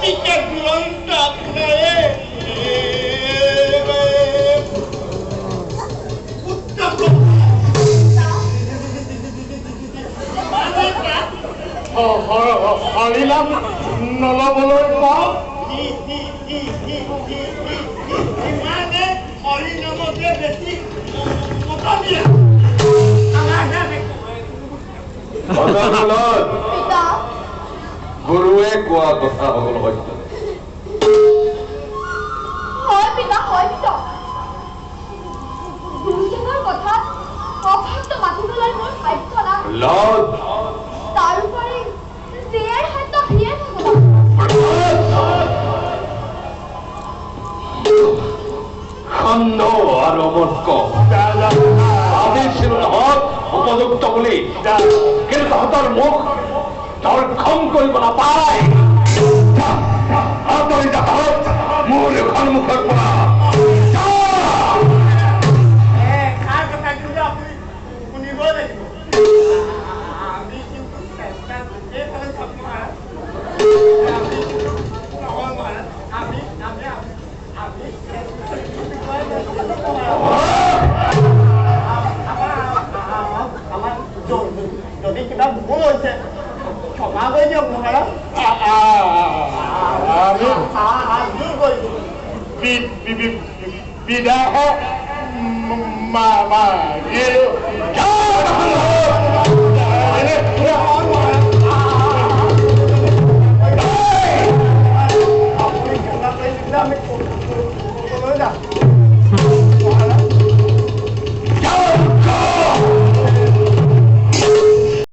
Tiket lengkap saya. Halilang nolaboloy pa. Gimana hari namanya besi motornya? পিতা গুৰুৱে কোৱা কথা হ'ল সত্য হয় পিতা গুৰুজনৰ কথাত অসত্য মাতিবলৈ মোৰ সাধ্য নাই লজ তাৰোপৰি যিয়ে সত্য সিয়ে থাকিব খণ্ড আৰু অমৰ্ক ভাবিছিলো নহয় উপযুক্ত বুলি কিন্তু তহঁতৰ মুখ দৰ্শন কৰিব নাপায় আঁতৰি যা মোৰ সন্মুখৰ পৰা যদি কিবা ভুল হৈছে ক্ষমা কৰি দিয়ক মহাৰাজ বিদায়